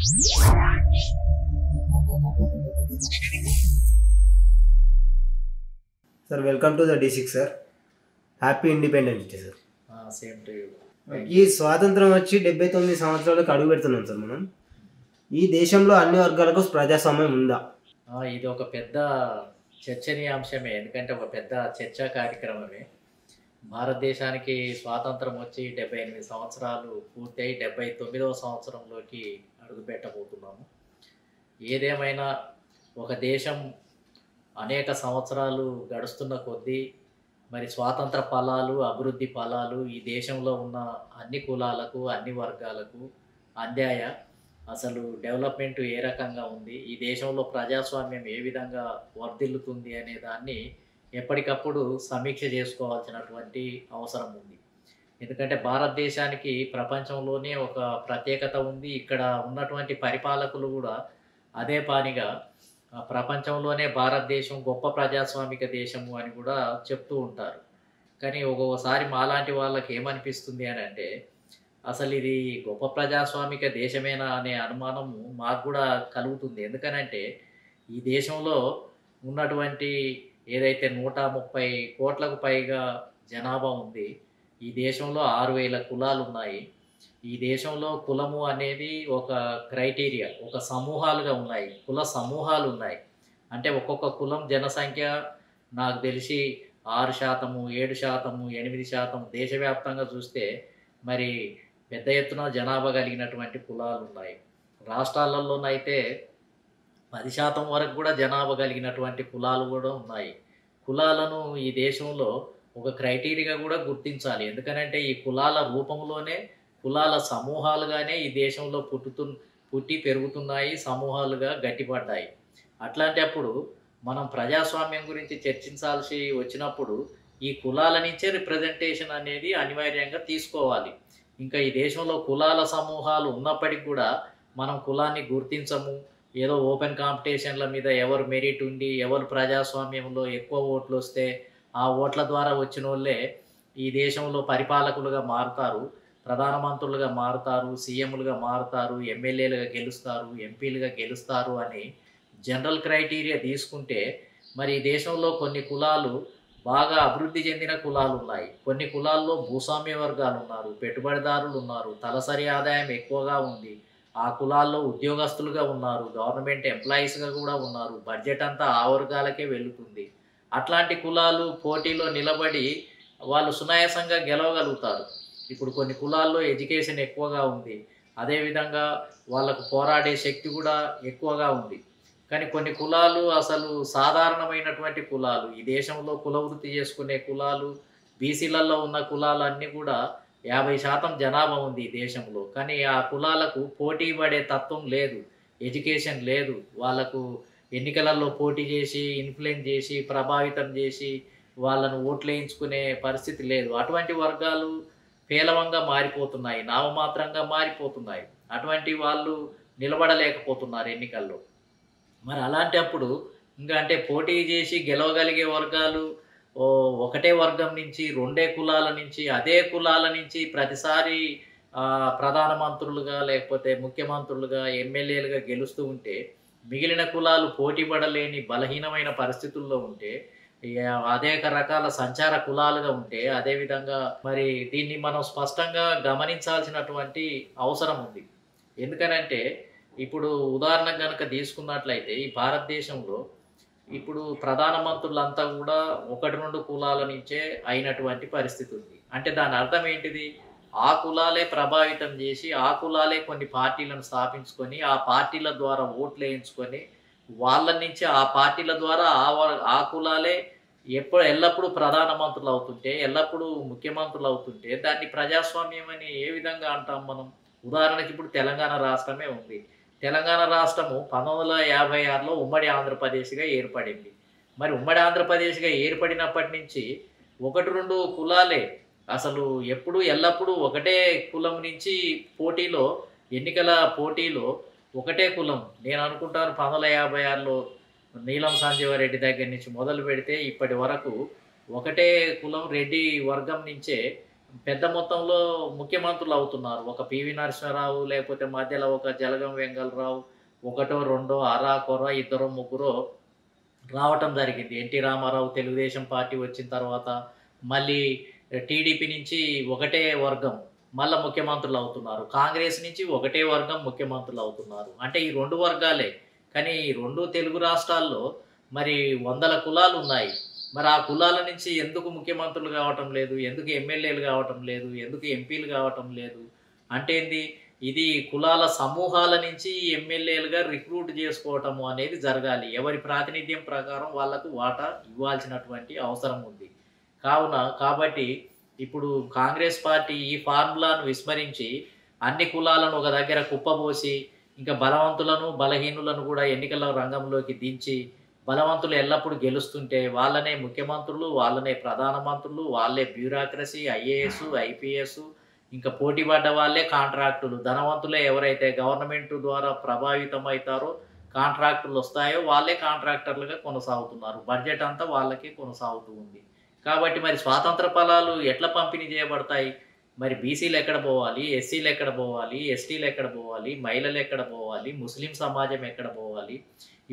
Sir, welcome to the D6 sir. Happy Independence Day sir. Same to you. ఈ స్వాతంత్రం వచ్చి 79 సంవత్సరాలకు అడుగు పెడుతున్నాం సార్ మనం. ఈ దేశంలో అన్ని వర్గాలకు ప్రజాస్వామ్యం ఉందా? ఇది ఒక పెద్ద చర్చనీయాంశమే, ఎందుకంటే ఒక పెద్ద చర్చా కార్యక్రమమే. భారతదేశానికి స్వాతంత్రం వచ్చి 78 సంవత్సరాలు పూర్తయి 79వ సంవత్సరంలోకి అడుగు పెట్టబోతున్నాము. ఏదేమైనా ఒక దేశం అనేక సంవత్సరాలు గడుస్తున్న కొద్దీ మరి స్వాతంత్ర ఫలాలు, అభివృద్ధి ఫలాలు ఈ దేశంలో ఉన్న అన్ని కులాలకు, అన్ని వర్గాలకు అందాయా? అసలు డెవలప్మెంట్ ఏ రకంగా ఉంది, ఈ దేశంలో ప్రజాస్వామ్యం ఏ విధంగా వర్ధిల్లుతుంది అనే దాన్ని ఎప్పటికప్పుడు సమీక్ష చేసుకోవాల్సినటువంటి అవసరం ఉంది. ఎందుకంటే భారతదేశానికి ప్రపంచంలోనే ఒక ప్రత్యేకత ఉంది. ఇక్కడ ఉన్నటువంటి పరిపాలకులు కూడా అదే పానిగా ప్రపంచంలోనే భారతదేశం గొప్ప ప్రజాస్వామిక దేశము అని కూడా చెప్తూ ఉంటారు. కానీ ఒక్కొక్కసారి మాలాంటి వాళ్ళకి ఏమనిపిస్తుంది అని అంటే, అసలు ఇది గొప్ప ప్రజాస్వామిక దేశమేనా అనే అనుమానము మాకు కూడా కలుగుతుంది. ఎందుకనంటే ఈ దేశంలో ఉన్నటువంటి ఏదైతే 130 కోట్లకు పైగా జనాభా ఉంది. ఈ దేశంలో 6,000 కులాలు ఉన్నాయి. ఈ దేశంలో కులము అనేది ఒక క్రైటీరియా, ఒక సమూహాలుగా ఉన్నాయి, కుల సమూహాలు ఉన్నాయి. అంటే ఒక్కొక్క కులం జనసంఖ్య నాకు తెలిసి 6%, 7%, 8% దేశవ్యాప్తంగా చూస్తే మరి పెద్ద ఎత్తున జనాభా కలిగినటువంటి కులాలు ఉన్నాయి. రాష్ట్రాలలోనైతే 10% వరకు కూడా జనాభా కలిగినటువంటి కులాలు కూడా ఉన్నాయి. కులాలను ఈ దేశంలో ఒక క్రైటీరియాగా కూడా గుర్తించాలి. ఎందుకనంటే ఈ కులాల రూపంలోనే కులాల సమూహాలుగానే ఈ దేశంలో పుట్టి పెరుగుతున్నాయి, సమూహాలుగా గట్టిపడ్డాయి. అట్లాంటప్పుడు మనం ప్రజాస్వామ్యం గురించి చర్చించాల్సి వచ్చినప్పుడు ఈ కులాల నుంచే రిప్రజెంటేషన్ అనేది అనివార్యంగా తీసుకోవాలి. ఇంకా ఈ దేశంలో కులాల సమూహాలు ఉన్నప్పటికీ కూడా మనం కులాన్ని గుర్తించము. ఏదో ఓపెన్ కాంపిటీషన్ల మీద ఎవరు మెరిట్ ఉండి, ఎవరు ప్రజాస్వామ్యంలో ఎక్కువ ఓట్లు వస్తే ఆ ఓట్ల ద్వారా వచ్చిన వాళ్ళే ఈ దేశంలో పరిపాలకులుగా మారుతారు, ప్రధానమంత్రులుగా మారుతారు, సీఎంలుగా మారుతారు, ఎమ్మెల్యేలుగా గెలుస్తారు, ఎంపీలుగా గెలుస్తారు అని జనరల్ క్రైటీరియా తీసుకుంటే మరి ఈ దేశంలో కొన్ని కులాలు బాగా అభివృద్ధి చెందిన కులాలు ఉన్నాయి. కొన్ని కులాల్లో భూస్వామ్య వర్గాలు ఉన్నారు, పెట్టుబడిదారులు ఉన్నారు, తలసరి ఆదాయం ఎక్కువగా ఉంది. ఆ కులాల్లో ఉద్యోగస్తులుగా ఉన్నారు, గవర్నమెంట్ ఎంప్లాయీస్గా కూడా ఉన్నారు. బడ్జెట్ అంతా ఆ వర్గాలకే వెళుతుంది. అట్లాంటి కులాలు పోటీలో నిలబడి వాళ్ళు సునాయాసంగా గెలవగలుగుతారు. ఇప్పుడు కొన్ని కులాల్లో ఎడ్యుకేషన్ ఎక్కువగా ఉంది, అదేవిధంగా వాళ్ళకు పోరాడే శక్తి కూడా ఎక్కువగా ఉంది. కానీ కొన్ని కులాలు అసలు సాధారణమైనటువంటి కులాలు, ఈ దేశంలో కుల వృత్తి చేసుకునే కులాలు, బీసీలలో ఉన్న కులాలు అన్నీ కూడా 50% జనాభా ఉంది ఈ దేశంలో. కానీ ఆ కులాలకు పోటీ పడే తత్వం లేదు, ఎడ్యుకేషన్ లేదు. వాళ్ళకు ఎన్నికలలో పోటీ చేసి, ఇన్ఫ్లుయెన్స్ చేసి, ప్రభావితం చేసి వాళ్ళను ఓట్లు వేయించుకునే పరిస్థితి లేదు. అటువంటి వర్గాలు పేలవంగా మారిపోతున్నాయి, నామమాత్రంగా మారిపోతున్నాయి. అటువంటి వాళ్ళు నిలబడలేకపోతున్నారు ఎన్నికల్లో. మరి అలాంటప్పుడు ఇంకా అంటే పోటీ చేసి గెలవగలిగే వర్గాలు ఒకటే వర్గం నుంచి, రెండే కులాల నుంచి, అదే కులాల నుంచి ప్రతిసారి ప్రధానమంత్రులుగా లేకపోతే ముఖ్యమంత్రులుగా, ఎమ్మెల్యేలుగా గెలుస్తూ ఉంటే మిగిలిన కులాలు పోటీ పడలేని బలహీనమైన పరిస్థితుల్లో ఉంటే, అనేక రకాల సంచార కులాలుగా ఉంటే, అదేవిధంగా మరి దీన్ని మనం స్పష్టంగా గమనించాల్సినటువంటి అవసరం ఉంది. ఎందుకనంటే ఇప్పుడు ఉదాహరణ కనుక తీసుకున్నట్లయితే ఈ భారతదేశంలో ఇప్పుడు ప్రధానమంత్రులంతా కూడా 1-2 కులాల నుంచే అయినటువంటి పరిస్థితి ఉంది. అంటే దాని అర్థం ఏంటిది? ఆ కులాలే ప్రభావితం చేసి, ఆ కులాలే కొన్ని పార్టీలను స్థాపించుకొని, ఆ పార్టీల ద్వారా ఓట్లు వేయించుకొని, వాళ్ళ నుంచి ఆ పార్టీల ద్వారా ఆ కులాలే ఎల్లప్పుడూ ప్రధానమంత్రులు అవుతుంటే, ఎల్లప్పుడూ ముఖ్యమంత్రులు అవుతుంటే దాన్ని ప్రజాస్వామ్యం అని ఏ విధంగా అంటాం మనం? ఉదాహరణకి ఇప్పుడు తెలంగాణ రాష్ట్రమే ఉంది. తెలంగాణ రాష్ట్రము 1956లో ఉమ్మడి ఆంధ్రప్రదేశ్గా ఏర్పడింది. మరి ఉమ్మడి ఆంధ్రప్రదేశ్గా ఏర్పడినప్పటి నుంచి 1-2 కులాలే అసలు ఎల్లప్పుడూ ఒకటే కులం నుంచి పోటీలో, ఎన్నికల పోటీలో ఒకటే కులం. నేను అనుకుంటాను 1956లో నీలం సంజీవరెడ్డి దగ్గర నుంచి మొదలు పెడితే ఇప్పటి వరకు ఒకటే కులం రెడ్డి వర్గం నుంచే పెద్ద మొత్తంలో ముఖ్యమంత్రులు అవుతున్నారు. ఒక పివి నరసింహారావు, లేకపోతే మధ్యలో ఒక జలగం వెంగళరావు, ఒకటో, రెండో, అరా, కొర, ఇద్దరో, ముగ్గురో రావటం జరిగింది. ఎన్టీ రామారావు తెలుగుదేశం పార్టీ వచ్చిన తర్వాత మళ్ళీ టీడీపీ నుంచి ఒకటే వర్గం మళ్ళా ముఖ్యమంత్రులు అవుతున్నారు. కాంగ్రెస్ నుంచి ఒకటే వర్గం ముఖ్యమంత్రులు అవుతున్నారు. అంటే ఈ 2 వర్గాలే. కానీ ఈ 2 తెలుగు రాష్ట్రాల్లో మరి వందల కులాలు ఉన్నాయి. మరి ఆ కులాల నుంచి ఎందుకు ముఖ్యమంత్రులు కావటం లేదు? ఎందుకు ఎమ్మెల్యేలు కావటం లేదు? ఎందుకు ఎంపీలు కావటం లేదు? అంటే ఏంది? ఇది కులాల సమూహాల నుంచి ఎమ్మెల్యేలుగా రిక్రూట్ చేసుకోవటము అనేది జరగాలి. ఎవరి ప్రాతినిధ్యం ప్రకారం వాళ్ళకు వాటా ఇవ్వాల్సినటువంటి అవసరం ఉంది. కాబట్టి ఇప్పుడు కాంగ్రెస్ పార్టీ ఈ ఫార్ములాను విస్మరించి అన్ని కులాలను ఒక దగ్గర కుప్పబోసి ఇంకా బలవంతులను బలహీనులను కూడా ఎన్నికల రంగంలోకి దించి బలవంతులు ఎల్లప్పుడూ గెలుస్తుంటే వాళ్ళనే ముఖ్యమంత్రులు, వాళ్ళనే ప్రధానమంత్రులు, వాళ్ళే బ్యూరోక్రసీ, ఐఏఎస్, ఐపీఎస్, ఇంకా పోటీ పడ్డ వాళ్ళే కాంట్రాక్టులు. ధనవంతులే ఎవరైతే గవర్నమెంట్ ద్వారా ప్రభావితం అవుతారో కాంట్రాక్టులు వస్తాయో వాళ్ళే కాంట్రాక్టర్లుగా కొనసాగుతున్నారు. బడ్జెట్ అంతా వాళ్ళకే కొనసాగుతూ ఉంది. కాబట్టి మరి స్వాతంత్ర ఫలాలు ఎట్లా పంపిణీ చేయబడతాయి? మరి బీసీలు ఎక్కడ పోవాలి? ఎస్సీలు ఎక్కడ పోవాలి? ఎస్టీలు ఎక్కడ పోవాలి? మహిళలు ఎక్కడ పోవాలి? ముస్లిం సమాజం ఎక్కడ పోవాలి?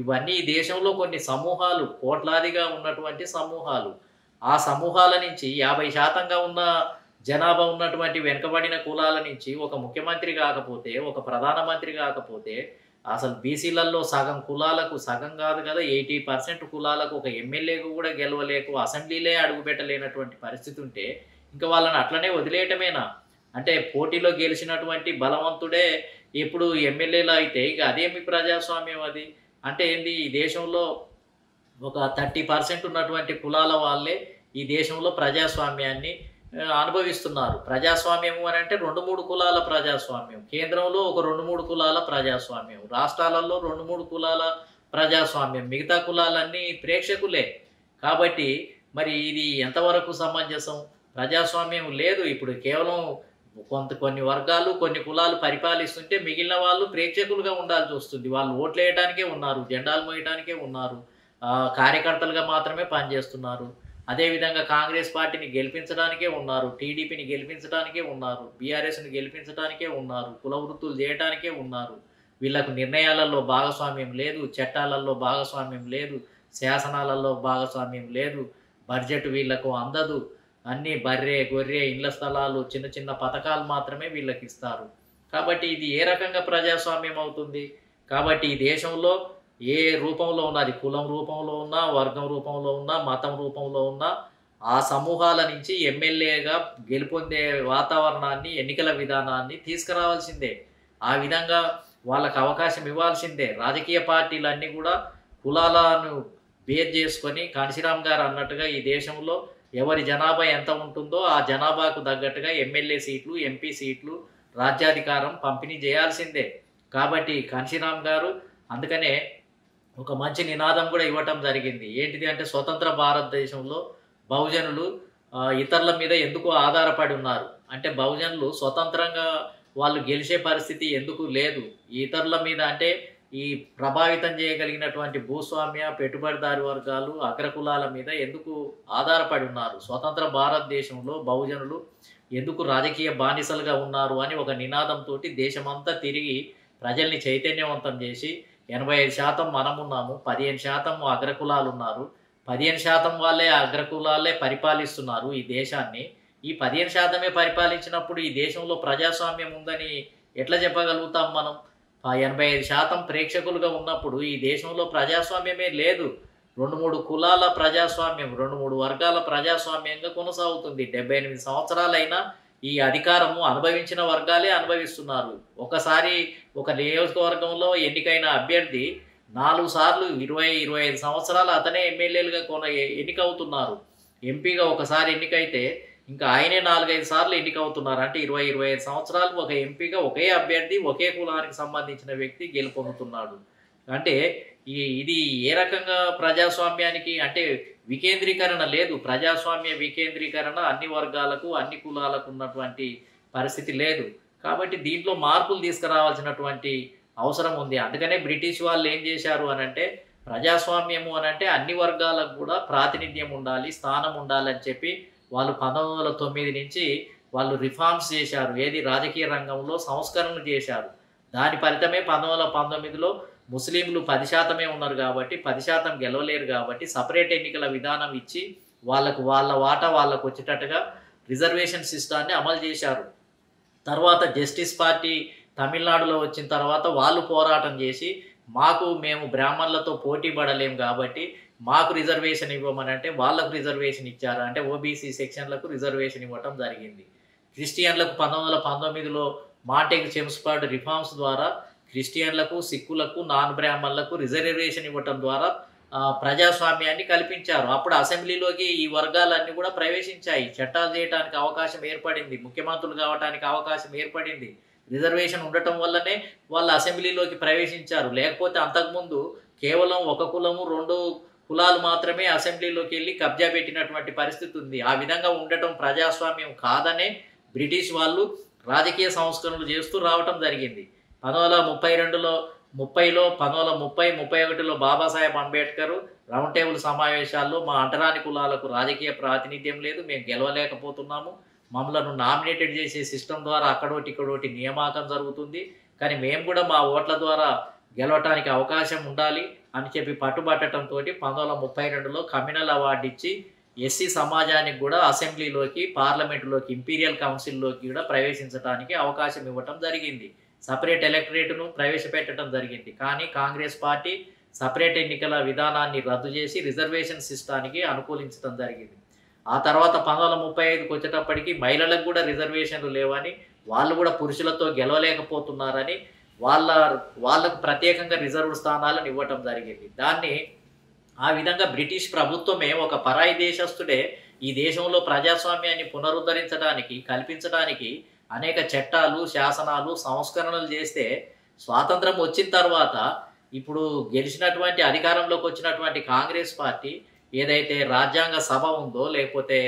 ఇవన్నీ ఈ దేశంలో కొన్ని సమూహాలు, కోట్లాదిగా ఉన్నటువంటి సమూహాలు. ఆ సమూహాల నుంచి 50% ఉన్న జనాభా ఉన్నటువంటి వెనుకబడిన కులాల నుంచి ఒక ముఖ్యమంత్రి కాకపోతే, ఒక ప్రధానమంత్రి కాకపోతే, అసలు బీసీలలో సగం కులాలకు, సగం కాదు కదా 80% కులాలకు ఒక ఎమ్మెల్యేకు కూడా గెలవలేకు, అసెంబ్లీలే అడుగుపెట్టలేనటువంటి పరిస్థితి ఉంటే ఇంకా వాళ్ళని అట్లనే వదిలేయటమేనా? అంటే పోటీలో గెలిచినటువంటి బలవంతుడే ఎప్పుడు ఎమ్మెల్యేలు అయితే ఇక అదేమి ప్రజాస్వామ్యం అది? అంటే ఏంది? ఈ దేశంలో ఒక 30% ఉన్నటువంటి కులాల వాళ్ళే ఈ దేశంలో ప్రజాస్వామ్యాన్ని అనుభవిస్తున్నారు. ప్రజాస్వామ్యం అని అంటే 2-3 కులాల ప్రజాస్వామ్యం, కేంద్రంలో ఒక 2-3 కులాల ప్రజాస్వామ్యం, రాష్ట్రాలలో 2-3 కులాల ప్రజాస్వామ్యం, మిగతా కులాలన్నీ ప్రేక్షకులే. కాబట్టి మరి ఇది ఎంతవరకు సమంజసం? ప్రజాస్వామ్యం లేదు. ఇప్పుడు కేవలం కొన్ని వర్గాలు, కొన్ని కులాలు పరిపాలిస్తుంటే మిగిలిన వాళ్ళు ప్రేక్షకులుగా ఉండాల్సి వస్తుంది. వాళ్ళు ఓట్లు వేయడానికే ఉన్నారు, జెండాలు మోయడానికే ఉన్నారు, కార్యకర్తలుగా మాత్రమే పనిచేస్తున్నారు. అదేవిధంగా కాంగ్రెస్ పార్టీని గెలిపించడానికే ఉన్నారు, టీడీపీని గెలిపించడానికే ఉన్నారు, బీఆర్ఎస్ని గెలిపించడానికే ఉన్నారు, కుల వృత్తులు చేయడానికే ఉన్నారు. వీళ్ళకు నిర్ణయాలలో భాగస్వామ్యం లేదు, చట్టాలలో భాగస్వామ్యం లేదు, శాసనాలలో భాగస్వామ్యం లేదు, బడ్జెట్ వీళ్లకు అందదు. అన్నీ బర్రె గొర్రె ఇళ్ల స్థలాలు, చిన్న చిన్న పథకాలు మాత్రమే వీళ్ళకి ఇస్తారు. కాబట్టి ఇది ఏ రకంగా ప్రజాస్వామ్యం అవుతుంది? కాబట్టి ఈ దేశంలో ఏ రూపంలో ఉన్నది, కులం రూపంలో ఉన్నా, వర్గం రూపంలో ఉన్నా, మతం రూపంలో ఉన్నా, ఆ సమూహాల నుంచి ఎమ్మెల్యేగా గెలుపొందే వాతావరణాన్ని, ఎన్నికల విధానాన్ని తీసుకురావాల్సిందే. ఆ విధంగా వాళ్ళకు అవకాశం ఇవ్వాల్సిందే. రాజకీయ పార్టీలన్నీ కూడా కులాలను బేస్ చేసుకొని కాంశీరామ్ గారు అన్నట్టుగా ఈ దేశంలో ఎవరి జనాభా ఎంత ఉంటుందో ఆ జనాభాకు తగ్గట్టుగా ఎమ్మెల్యే సీట్లు, ఎంపీ సీట్లు, రాజ్యాధికారం పంపిణీ చేయాల్సిందే. కాబట్టి కాంశీరామ్ గారు అందుకనే ఒక మంచి నినాదం కూడా ఇవ్వటం జరిగింది. ఏంటిది అంటే, స్వతంత్ర భారతదేశంలో బహుజనులు ఇతరుల మీద ఎందుకు ఆధారపడి ఉన్నారు అంటే, బహుజనులు స్వతంత్రంగా వాళ్ళు గెలిచే పరిస్థితి ఎందుకు లేదు, ఇతరుల మీద అంటే ఈ ప్రభావితం చేయగలిగినటువంటి భూస్వామ్య పెట్టుబడిదారి వర్గాలు, అగ్రకులాల మీద ఎందుకు ఆధారపడి ఉన్నారు, స్వతంత్ర భారతదేశంలో బహుజనులు ఎందుకు రాజకీయ బానిసలుగా ఉన్నారు అని ఒక నినాదంతో దేశమంతా తిరిగి ప్రజల్ని చైతన్యవంతం చేసి 85% మనమున్నాము, 15% అగ్రకులాలు ఉన్నారు, 15% వాళ్ళే అగ్రకులాలే పరిపాలిస్తున్నారు ఈ దేశాన్ని. ఈ 15%మే పరిపాలించినప్పుడు ఈ దేశంలో ప్రజాస్వామ్యం ఉందని ఎట్లా చెప్పగలుగుతాం మనం? 85% ప్రేక్షకులుగా ఉన్నప్పుడు ఈ దేశంలో ప్రజాస్వామ్యమే లేదు. 2-3 కులాల ప్రజాస్వామ్యం, 2-3 వర్గాల ప్రజాస్వామ్యంగా కొనసాగుతుంది. 78 సంవత్సరాలైనా ఈ అధికారము అనుభవించిన వర్గాలే అనుభవిస్తున్నారు. ఒకసారి ఒక నియోజకవర్గంలో ఎన్నికైన అభ్యర్థి 4 సార్లు 20-25 సంవత్సరాలు అతనే ఎమ్మెల్యేలుగా ఎన్నికవుతున్నారు. ఎంపీగా ఒకసారి ఎన్నికైతే ఇంకా ఆయనే 4-5 సార్లు ఎన్నికవుతున్నారు. అంటే 20-25 సంవత్సరాలు ఒక ఎంపీగా ఒకే అభ్యర్థి, ఒకే కులానికి సంబంధించిన వ్యక్తి గెలుపొందుతున్నాడు. అంటే ఇది ఏ రకంగా ప్రజాస్వామ్యానికి అంటే వికేంద్రీకరణ లేదు. ప్రజాస్వామ్య వికేంద్రీకరణ అన్ని వర్గాలకు, అన్ని కులాలకు ఉన్నటువంటి పరిస్థితి లేదు. కాబట్టి దీంట్లో మార్పులు తీసుకురావాల్సినటువంటి అవసరం ఉంది. అందుకనే బ్రిటిష్ వాళ్ళు ఏం చేశారు అనంటే, ప్రజాస్వామ్యము అనంటే అన్ని వర్గాలకు కూడా ప్రాతినిధ్యం ఉండాలి, స్థానం ఉండాలని చెప్పి వాళ్ళు 1909 నుంచి వాళ్ళు రిఫార్మ్స్ చేశారు. ఏది రాజకీయ రంగంలో సంస్కరణలు చేశారు. దాని ఫలితమే 1919లో ముస్లింలు 10% ఉన్నారు కాబట్టి 10% గెలవలేరు కాబట్టి సపరేట్ ఎన్నికల విధానం ఇచ్చి వాళ్ళకు వాళ్ళ వాటా వాళ్ళకు వచ్చేటట్టుగా రిజర్వేషన్ సిస్టాన్ని అమలు చేశారు. తర్వాత జస్టిస్ పార్టీ తమిళనాడులో వచ్చిన తర్వాత వాళ్ళు పోరాటం చేసి మేము బ్రాహ్మణులతో పోటీ పడలేం కాబట్టి మాకు రిజర్వేషన్ ఇవ్వమని అంటే వాళ్ళకు రిజర్వేషన్ ఇచ్చారు. అంటే ఓబీసీ సెక్షన్లకు రిజర్వేషన్ ఇవ్వటం జరిగింది. క్రిస్టియన్లకు 1919లో మాంటెగ్ చెమ్స్ఫర్డ్ రిఫార్మ్స్ ద్వారా క్రిస్టియన్లకు, సిక్కులకు, నాన్ బ్రాహ్మణులకు రిజర్వేషన్ ఇవ్వటం ద్వారా ప్రజాస్వామ్యాన్ని కల్పించారు. అప్పుడు అసెంబ్లీలోకి ఈ వర్గాలన్నీ కూడా ప్రవేశించాయి. చట్టాలు చేయడానికి అవకాశం ఏర్పడింది. ముఖ్యమంత్రులు కావడానికి అవకాశం ఏర్పడింది. రిజర్వేషన్ ఉండటం వల్లనే వాళ్ళు అసెంబ్లీలోకి ప్రవేశించారు. లేకపోతే అంతకుముందు కేవలం ఒక కులము 2 కులాలు మాత్రమే అసెంబ్లీలోకి వెళ్ళి కబ్జా పెట్టినటువంటి పరిస్థితి ఉంది. ఆ విధంగా ఉండటం ప్రజాస్వామ్యం కాదనే బ్రిటిష్ వాళ్ళు రాజకీయ సంస్కరణలు చేస్తూ రావటం జరిగింది. 1932లో 1931లో బాబాసాహెబ్ అంబేద్కర్ రౌండ్ టేబుల్ సమావేశాల్లో మా అంటరాని కులాలకు రాజకీయ ప్రాతినిధ్యం లేదు, మేము గెలవలేకపోతున్నాము, మమ్మల్ని నామినేటెడ్ చేసే సిస్టమ్ ద్వారా ఇక్కడోటి నియామకం జరుగుతుంది, కానీ మేము కూడా మా ఓట్ల ద్వారా గెలవటానికి అవకాశం ఉండాలి అని చెప్పి పట్టుబట్టడంతో 1932లో కమ్యూనల్ అవార్డు ఇచ్చి ఎస్సీ సమాజానికి కూడా అసెంబ్లీలోకి, పార్లమెంటులోకి, ఇంపీరియల్ కౌన్సిల్లోకి కూడా ప్రవేశించడానికి అవకాశం ఇవ్వటం జరిగింది. సపరేట్ ఎలక్టరేట్ను ప్రవేశపెట్టడం జరిగింది. కానీ కాంగ్రెస్ పార్టీ సపరేట్ ఎన్నికల విధానాన్ని రద్దు చేసి రిజర్వేషన్ సిస్టానికి అనుకూలించడం జరిగింది. ఆ తర్వాత 1935కి వచ్చేటప్పటికి మహిళలకు కూడా రిజర్వేషన్లు లేవని, వాళ్ళు కూడా పురుషులతో గెలవలేకపోతున్నారని వాళ్ళకు ప్రత్యేకంగా రిజర్వ్ స్థానాలను ఇవ్వటం జరిగింది. ఆ విధంగా బ్రిటిష్ ప్రభుత్వమే ఒక పరాయి దేశస్థుడే ఈ దేశంలో ప్రజాస్వామ్యాన్ని పునరుద్ధరించడానికి, కల్పించడానికి అనేక చట్టాలు, శాసనాలు, సంస్కరణలు చేస్తే స్వాతంత్రం వచ్చిన తర్వాత ఇప్పుడు గెలిచినటువంటి అధికారంలోకి వచ్చినటువంటి కాంగ్రెస్ పార్టీ ఏదైతే రాజ్యాంగ సభ ఉందో, లేకపోతే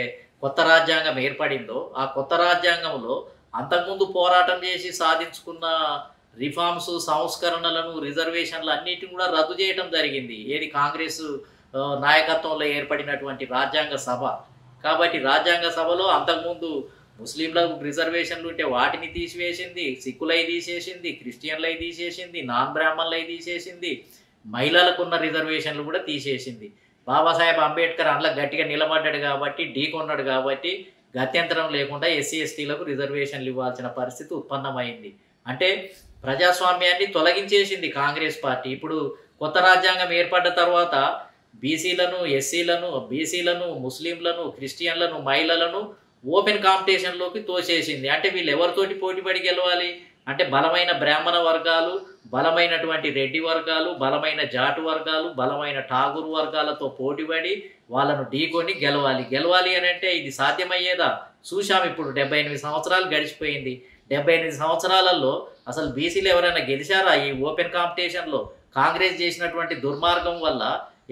కొత్త రాజ్యాంగం ఏర్పడిందో, ఆ కొత్త రాజ్యాంగంలో అంతకుముందు పోరాటం చేసి సాధించుకున్న రిఫార్మ్స్, సంస్కరణలను, రిజర్వేషన్లు అన్నిటిని కూడా రద్దు చేయడం జరిగింది. ఏది కాంగ్రెస్ నాయకత్వంలో ఏర్పడినటువంటి రాజ్యాంగ సభ. కాబట్టి రాజ్యాంగ సభలో అంతకుముందు ముస్లింలకు రిజర్వేషన్లు ఉంటే వాటిని తీసివేసింది, సిక్కులై తీసేసింది, క్రిస్టియన్లై తీసేసింది, నాన్ బ్రాహ్మణులై తీసేసింది, మహిళలకున్న రిజర్వేషన్లు కూడా తీసేసింది. బాబాసాహెబ్ అంబేద్కర్ అందులో గట్టిగా నిలబడ్డాడు కాబట్టి, ఢీకొన్నాడు కాబట్టి గత్యంతరం లేకుండా ఎస్సీ ఎస్టీలకు రిజర్వేషన్లు ఇవ్వాల్సిన పరిస్థితి ఉత్పన్నమైంది. అంటే ప్రజాస్వామ్యాన్ని తొలగించేసింది కాంగ్రెస్ పార్టీ. ఇప్పుడు కొత్త రాజ్యాంగం ఏర్పడ్డ తర్వాత బీసీలను, ఎస్సీలను, బీసీలను, ముస్లింలను, క్రిస్టియన్లను, మహిళలను ఓపెన్ కాంపిటీషన్లోకి తోసేసింది. అంటే వీళ్ళు ఎవరితోటి పోటీపడి గెలవాలి అంటే బలమైన బ్రాహ్మణ వర్గాలు, బలమైనటువంటి రెడ్డి వర్గాలు, బలమైన జాటు వర్గాలు, బలమైన ఠాగూర్ వర్గాలతో పోటీపడి వాళ్ళను ఢీకొని గెలవాలి అని అంటే ఇది సాధ్యమయ్యేదా? చూశాం. ఇప్పుడు 78 సంవత్సరాలు గడిచిపోయింది. 78 సంవత్సరాలలో అసలు బీసీలు ఎవరైనా గెలిచారా ఈ ఓపెన్ కాంపిటీషన్లో? కాంగ్రెస్ చేసినటువంటి దుర్మార్గం వల్ల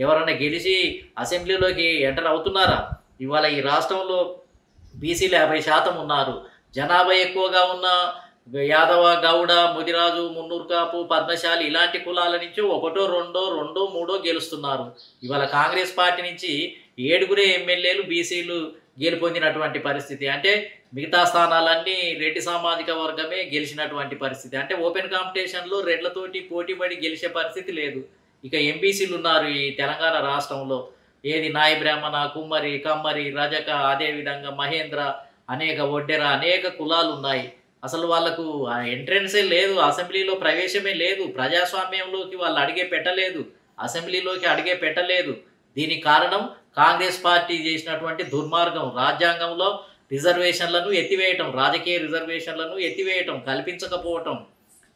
ఎవరైనా గెలిచి అసెంబ్లీలోకి ఎంటర్ అవుతున్నారా? ఇవాళ ఈ రాష్ట్రంలో బీసీలు 50% ఉన్నారు. జనాభా ఎక్కువగా ఉన్న యాదవ, గౌడ, ముదిరాజు, మున్నూరు కాపు, పద్మశాలి ఇలాంటి కులాల నుంచి 1, 2, 3 గెలుస్తున్నారు. ఇవాళ కాంగ్రెస్ పార్టీ నుంచి 7 ఎమ్మెల్యేలు బీసీలు గెలుపొందినటువంటి పరిస్థితి. అంటే మిగతా స్థానాలన్నీ రెడ్డి సామాజిక వర్గమే గెలిచినటువంటి పరిస్థితి. అంటే ఓపెన్ కాంపిటీషన్లో రెడ్లతోటి పోటీపడి గెలిచే పరిస్థితి లేదు. ఇక ఎంబీసీలు ఉన్నారు ఈ తెలంగాణ రాష్ట్రంలో. ఏది నాయ బ్రాహ్మణ, కుమ్మరి, కమ్మరి, రజక, అదేవిధంగా మహేంద్ర, అనేక ఒడ్డెర, అనేక కులాలు ఉన్నాయి. అసలు వాళ్ళకు ఎంట్రెన్సే లేదు, అసెంబ్లీలో ప్రవేశమే లేదు, ప్రజాస్వామ్యంలోకి వాళ్ళు అడిగే పెట్టలేదు, అసెంబ్లీలోకి అడిగే పెట్టలేదు. దీనికి కారణం కాంగ్రెస్ పార్టీ చేసినటువంటి దుర్మార్గం. రాజ్యాంగంలో రిజర్వేషన్లను ఎత్తివేయటం, రాజకీయ రిజర్వేషన్లను ఎత్తివేయటం, కల్పించకపోవటం.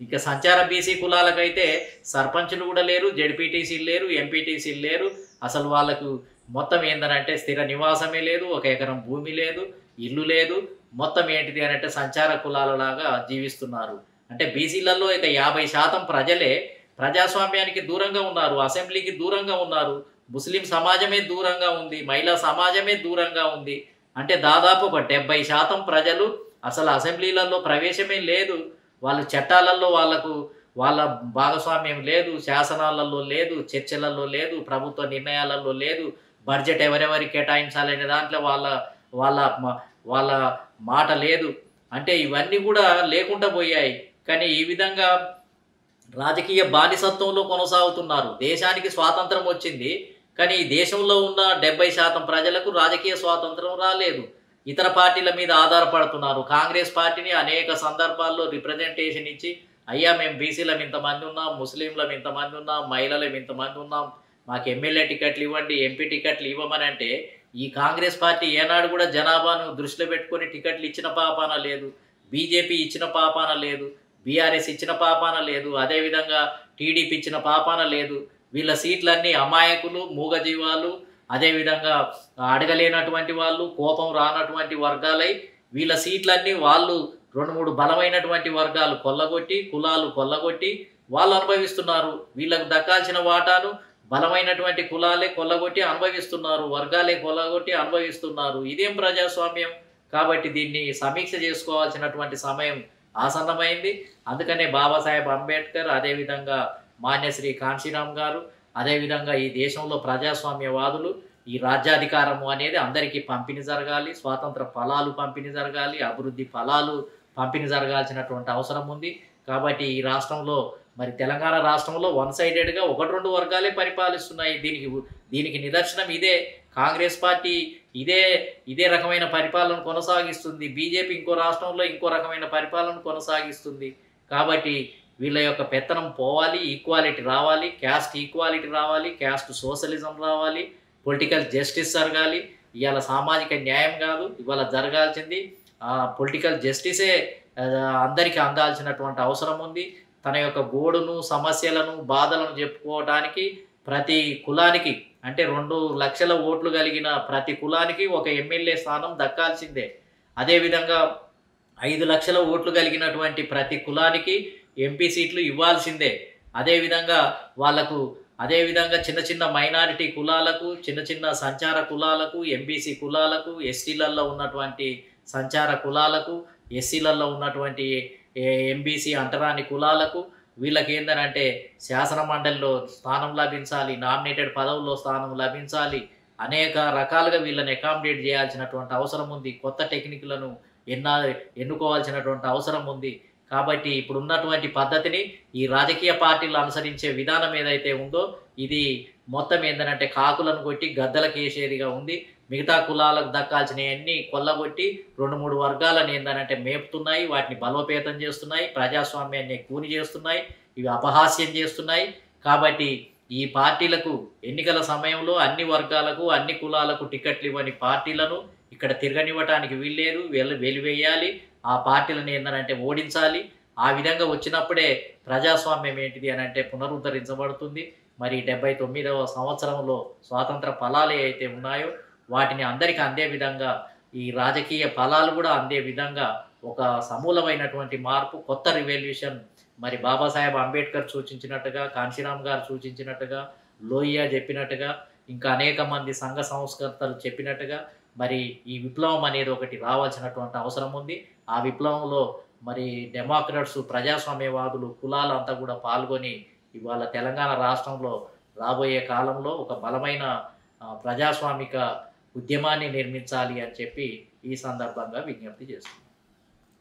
ఇక సంచార బీసీ కులాలకైతే సర్పంచులు కూడా లేరు, జెడ్పీటీసీలు లేరు, ఎంపీటీసీలు లేరు. అసలు వాళ్ళకు మొత్తం ఏంటంటే స్థిర నివాసమే లేదు, 1 ఎకరం భూమి లేదు, ఇల్లు లేదు. మొత్తం ఏంటిది అని అంటే సంచార కులాలలాగా జీవిస్తున్నారు. అంటే బీసీలలో ఇక 50% ప్రజలే ప్రజాస్వామ్యానికి దూరంగా ఉన్నారు, అసెంబ్లీకి దూరంగా ఉన్నారు, ముస్లిం సమాజమే దూరంగా ఉంది, మహిళా సమాజమే దూరంగా ఉంది. అంటే దాదాపు ఒక 70% ప్రజలు అసలు అసెంబ్లీలలో ప్రవేశమే లేదు. వాళ్ళు చట్టాలలో వాళ్ళ భాగస్వామ్యం లేదు, శాసనాలలో లేదు, చర్చలలో లేదు, ప్రభుత్వ నిర్ణయాలలో లేదు, బడ్జెట్ ఎవరెవరికి కేటాయించాలనే దాంట్లో వాళ్ళ వాళ్ళ మాట లేదు. అంటే ఇవన్నీ కూడా లేకుండా పోయాయి. కానీ ఈ విధంగా రాజకీయ బానిసత్వంలో కొనసాగుతున్నారు. దేశానికి స్వాతంత్రం వచ్చింది, కానీ ఈ దేశంలో ఉన్న 70% ప్రజలకు రాజకీయ స్వాతంత్రం రాలేదు. ఇతర పార్టీల మీద ఆధారపడుతున్నారు. కాంగ్రెస్ పార్టీని అనేక సందర్భాల్లో రిప్రజెంటేషన్ ఇచ్చి, అయ్యా మేము బీసీలం ఇంతమంది ఉన్నాం, ముస్లింలం ఇంతమంది ఉన్నాం, మహిళలం ఇంతమంది ఉన్నాం, మాకు ఎమ్మెల్యే టికెట్లు ఇవ్వండి, ఎంపీ టికెట్లు ఇవ్వమని అంటే ఈ కాంగ్రెస్ పార్టీ ఏనాడు కూడా జనాభాను దృష్టిలో పెట్టుకొని టికెట్లు ఇచ్చిన పాపాన లేదు. బీజేపీ ఇచ్చిన పాపాన లేదు, బీఆర్ఎస్ ఇచ్చిన పాపాన లేదు, అదేవిధంగా టీడీపీ ఇచ్చిన పాపాన లేదు. వీళ్ళ సీట్లన్నీ అమాయకులు, మూగజీవాలు, అదేవిధంగా అడగలేనటువంటి వాళ్ళు, కోపం రానటువంటి వర్గాలై వీళ్ళ సీట్లన్నీ వాళ్ళు 2-3 బలమైనటువంటి వర్గాలు కొల్లగొట్టి, కులాలు కొల్లగొట్టి వాళ్ళు అనుభవిస్తున్నారు. వీళ్ళకు దక్కాల్సిన వాటాను బలమైనటువంటి కులాలే కొల్లగొట్టి అనుభవిస్తున్నారు, వర్గాలే కొల్లగొట్టి అనుభవిస్తున్నారు. ఇదేం ప్రజాస్వామ్యం? కాబట్టి దీన్ని సమీక్ష చేసుకోవాల్సినటువంటి సమయం ఆసన్నమైంది. అందుకనే బాబాసాహెబ్ అంబేద్కర్, అదేవిధంగా మాన్యశ్రీ కాంశీరామ్ గారు, అదేవిధంగా ఈ దేశంలో ప్రజాస్వామ్యవాదులు ఈ రాజ్యాధికారము అనేది అందరికీ పంపిణీ జరగాలి, స్వాతంత్ర ఫలాలు పంపిణీ జరగాలి, అభివృద్ధి ఫలాలు పంపిణీ జరగాల్సినటువంటి అవసరం ఉంది. కాబట్టి ఈ రాష్ట్రంలో మరి తెలంగాణ రాష్ట్రంలో 1 సైడెడ్గా 1-2 వర్గాలే పరిపాలిస్తున్నాయి. దీనికి నిదర్శనం ఇదే. కాంగ్రెస్ పార్టీ ఇదే రకమైన పరిపాలన కొనసాగిస్తుంది. బీజేపీ ఇంకో రాష్ట్రంలో ఇంకో రకమైన పరిపాలన కొనసాగిస్తుంది. కాబట్టి వీళ్ళ యొక్క పెత్తనం పోవాలి, ఈక్వాలిటీ రావాలి, క్యాస్ట్ ఈక్వాలిటీ రావాలి, క్యాస్ట్ సోషలిజం రావాలి, పొలిటికల్ జస్టిస్ జరగాలి. ఇవాళ సామాజిక న్యాయం కాదు, ఇవాళ జరగాల్సింది పొలిటికల్ జస్టిసే అందరికీ అందాల్సినటువంటి అవసరం ఉంది. తన యొక్క గోడును, సమస్యలను, బాధలను చెప్పుకోవడానికి ప్రతి కులానికి, అంటే 2 లక్షల ఓట్లు కలిగిన ప్రతి కులానికి ఒక ఎమ్మెల్యే స్థానం దక్కాల్సిందే. అదేవిధంగా 5 లక్షల ఓట్లు కలిగినటువంటి ప్రతి కులానికి ఎంపీ సీట్లు ఇవ్వాల్సిందే. అదేవిధంగా వాళ్లకు చిన్న చిన్న మైనారిటీ కులాలకు, చిన్న చిన్న సంచార కులాలకు, ఎంబీసీ కులాలకు, ఎస్టీలలో ఉన్నటువంటి సంచార కులాలకు, ఎస్సీలలో ఉన్నటువంటి ఎంబీసీ అంటరాని కులాలకు వీళ్ళకి ఏంటంటే శాసన మండలిలో స్థానం లభించాలి, నామినేటెడ్ పదవుల్లో స్థానం లభించాలి. అనేక రకాలుగా వీళ్ళని అకామిడేట్ చేయాల్సినటువంటి అవసరం ఉంది. కొత్త టెక్నిక్లను ఎన్నుకోవాల్సినటువంటి అవసరం ఉంది. కాబట్టి ఇప్పుడున్నటువంటి పద్ధతిని ఈ రాజకీయ పార్టీలు అనుసరించే విధానం ఏదైతే ఉందో ఇది మొత్తం ఏంటంటే కాకులను కొట్టి గద్దలకు వేసేదిగా ఉంది. మిగతా కులాలకు దక్కాల్సినవన్నీ కొల్లగొట్టి 2-3 వర్గాలను ఏంటంటే మేపుతున్నాయి, వాటిని బలోపేతం చేస్తున్నాయి, ప్రజాస్వామ్యాన్ని కూని చేస్తున్నాయి, ఇవి అపహాస్యం చేస్తున్నాయి. కాబట్టి ఈ పార్టీలకు ఎన్నికల సమయంలో అన్ని వర్గాలకు, అన్ని కులాలకు టికెట్లు ఇవ్వని పార్టీలను ఇక్కడ తిరగనివ్వటానికి వీల్లేదు. వెలివేయాలి, ఆ పార్టీలను ఏంటంటే ఓడించాలి. ఆ విధంగా వచ్చినప్పుడే ప్రజాస్వామ్యం ఏంటిది అని అంటే పునరుద్ధరించబడుతుంది. మరి 79వ సంవత్సరంలో స్వాతంత్ర ఫలాలు అయితే ఉన్నాయో వాటిని అందరికీ అందే విధంగా ఈ రాజకీయ ఫలాలు కూడా అందే విధంగా ఒక సమూలమైనటువంటి మార్పు, కొత్త రివల్యూషన్ మరి బాబాసాహెబ్ అంబేద్కర్ సూచించినట్టుగా, కాంశీరామ్ గారు సూచించినట్టుగా, లోహియా చెప్పినట్టుగా, ఇంకా అనేక మంది సంఘ సంస్కర్తలు చెప్పినట్టుగా మరి ఈ విప్లవం అనేది ఒకటి రావాల్సినటువంటి అవసరం ఉంది. ఆ విప్లవంలో మరి డెమోక్రాట్స్, ప్రజాస్వామ్యవాదులు, కులాలు అంతా కూడా పాల్గొని ఇవాళ తెలంగాణ రాష్ట్రంలో రాబోయే కాలంలో ఒక బలమైన ప్రజాస్వామిక ఉద్యమాన్ని నిర్మించాలి అని చెప్పి ఈ సందర్భంగా విజ్ఞప్తి చేస్తున్నాను.